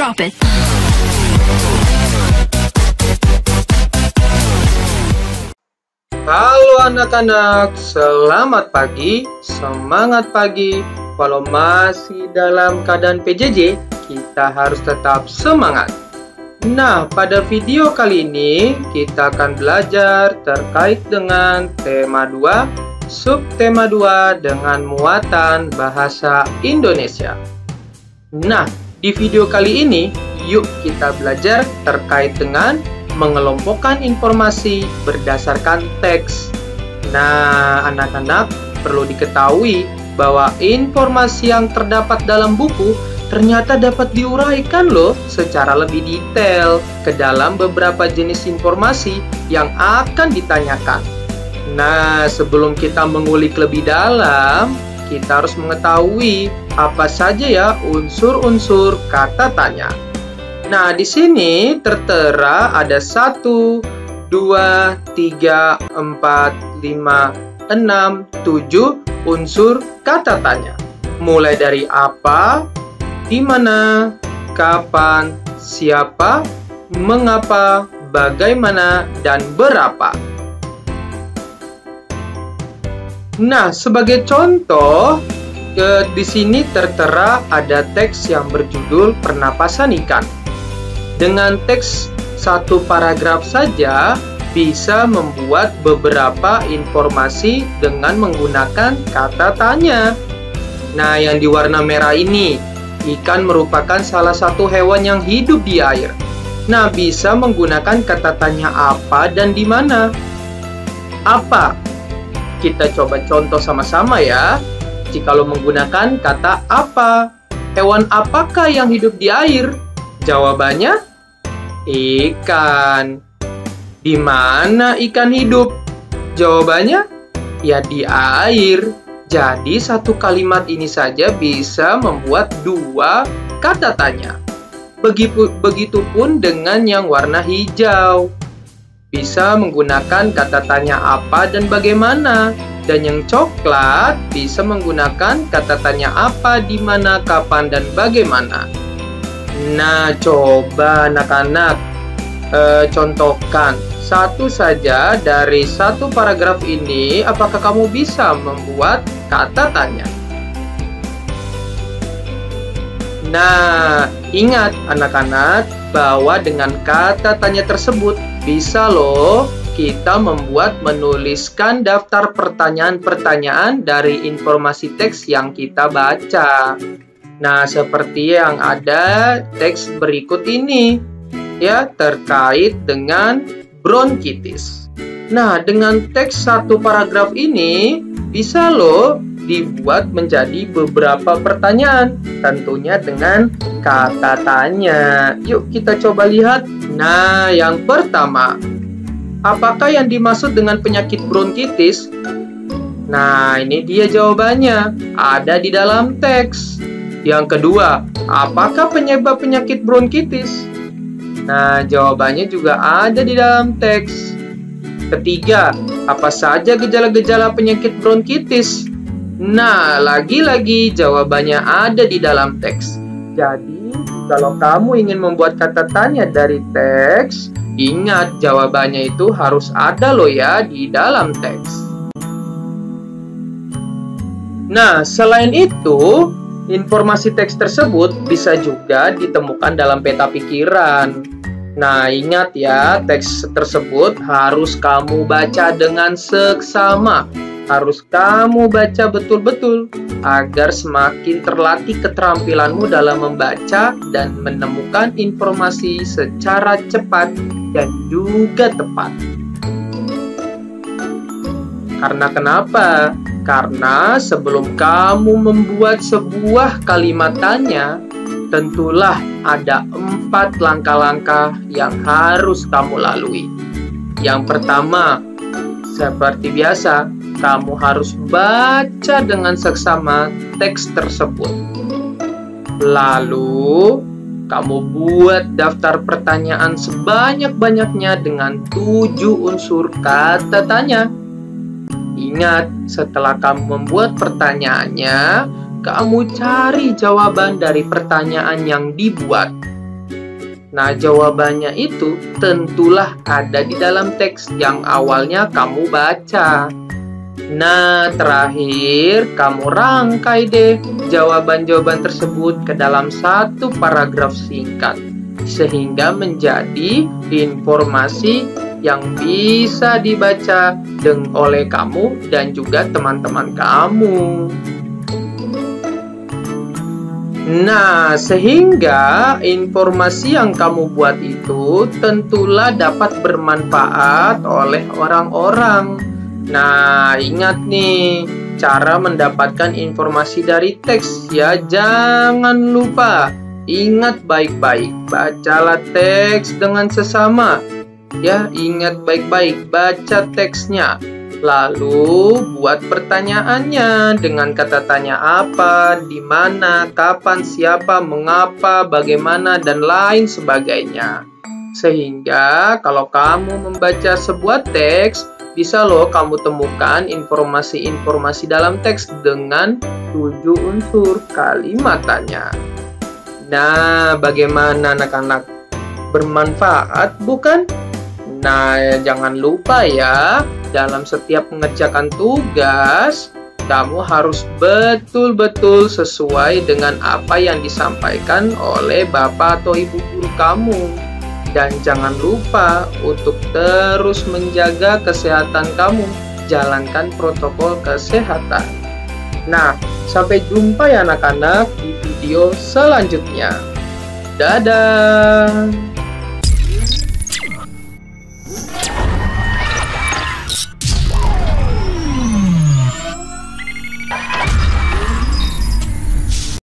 Drop it. Halo anak-anak, selamat pagi, semangat pagi. Walau masih dalam keadaan PJJ, kita harus tetap semangat. Nah, pada video kali ini kita akan belajar terkait dengan tema 2, subtema 2 dengan muatan bahasa Indonesia. Nah, di video kali ini, yuk kita belajar terkait dengan mengelompokkan informasi berdasarkan teks. Nah, anak-anak perlu diketahui bahwa informasi yang terdapat dalam buku ternyata dapat diuraikan loh secara lebih detail ke dalam beberapa jenis informasi yang akan ditanyakan. Nah, sebelum kita mengulik lebih dalam, kita harus mengetahui apa saja ya unsur-unsur kata tanya. Nah, di sini tertera ada 1, 2, 3, 4, 5, 6, 7 unsur kata tanya. Mulai dari apa, di mana, kapan, siapa, mengapa, bagaimana, dan berapa. Nah, sebagai contoh, di sini tertera ada teks yang berjudul Pernapasan Ikan. Dengan teks satu paragraf saja bisa membuat beberapa informasi dengan menggunakan kata tanya. Nah, yang di warna merah ini, ikan merupakan salah satu hewan yang hidup di air. Nah, bisa menggunakan kata tanya apa dan di mana. Apa? Kita coba contoh sama-sama ya. Jikalau menggunakan kata apa, hewan apakah yang hidup di air? Jawabannya, ikan. Di mana ikan hidup? Jawabannya, ya di air. Jadi satu kalimat ini saja bisa membuat dua kata tanya. Begitupun dengan yang warna hijau. Bisa menggunakan kata tanya apa dan bagaimana. Dan yang coklat bisa menggunakan kata tanya apa, di mana, kapan, dan bagaimana. Nah, coba anak-anak contohkan satu saja dari satu paragraf ini. Apakah kamu bisa membuat kata tanya? Nah, ingat anak-anak bahwa dengan kata tanya tersebut bisa loh kita menuliskan daftar pertanyaan-pertanyaan dari informasi teks yang kita baca. Nah, seperti yang ada teks berikut ini, ya, terkait dengan bronkitis. Nah, dengan teks satu paragraf ini, bisa loh dibuat menjadi beberapa pertanyaan, tentunya dengan kata tanya. Yuk kita coba lihat. Nah, yang pertama, apakah yang dimaksud dengan penyakit bronkitis? Nah, ini dia jawabannya, ada di dalam teks. Yang kedua, apakah penyebab penyakit bronkitis? Nah, jawabannya juga ada di dalam teks. Ketiga, apa saja gejala-gejala penyakit bronkitis? Nah, lagi-lagi jawabannya ada di dalam teks. Jadi, kalau kamu ingin membuat kata tanya dari teks, ingat jawabannya itu harus ada loh ya di dalam teks. Nah, selain itu, informasi teks tersebut bisa juga ditemukan dalam peta pikiran. Nah, ingat ya, teks tersebut harus kamu baca dengan seksama. Harus kamu baca betul-betul agar semakin terlatih keterampilanmu dalam membaca dan menemukan informasi secara cepat dan juga tepat. Karena kenapa? Karena sebelum kamu membuat sebuah kalimat tanya, tentulah ada 4 langkah-langkah yang harus kamu lalui. Yang pertama, seperti biasa, kamu harus baca dengan seksama teks tersebut. Lalu, kamu buat daftar pertanyaan sebanyak-banyaknya dengan 7 unsur kata tanya. Ingat, setelah kamu membuat pertanyaannya, kamu cari jawaban dari pertanyaan yang dibuat. Nah, jawabannya itu tentulah ada di dalam teks yang awalnya kamu baca. Nah, terakhir kamu rangkai deh jawaban-jawaban tersebut ke dalam satu paragraf singkat, sehingga menjadi informasi yang bisa dibaca oleh kamu dan juga teman-teman kamu. Nah, sehingga informasi yang kamu buat itu tentulah dapat bermanfaat oleh orang-orang. Nah, ingat nih, cara mendapatkan informasi dari teks ya, jangan lupa. Ingat baik-baik, bacalah teks dengan sesama. Ya, ingat baik-baik, baca teksnya. Lalu buat pertanyaannya dengan kata tanya apa, di mana, kapan, siapa, mengapa, bagaimana, dan lain sebagainya. Sehingga kalau kamu membaca sebuah teks, bisa loh kamu temukan informasi-informasi dalam teks dengan 7 unsur kalimatannya. Nah, bagaimana anak-anak? Bermanfaat bukan? Nah, jangan lupa ya, dalam setiap mengerjakan tugas, kamu harus betul-betul sesuai dengan apa yang disampaikan oleh Bapak atau Ibu guru kamu. Dan jangan lupa untuk terus menjaga kesehatan kamu, jalankan protokol kesehatan. Nah, sampai jumpa ya anak-anak di video selanjutnya. Dadah!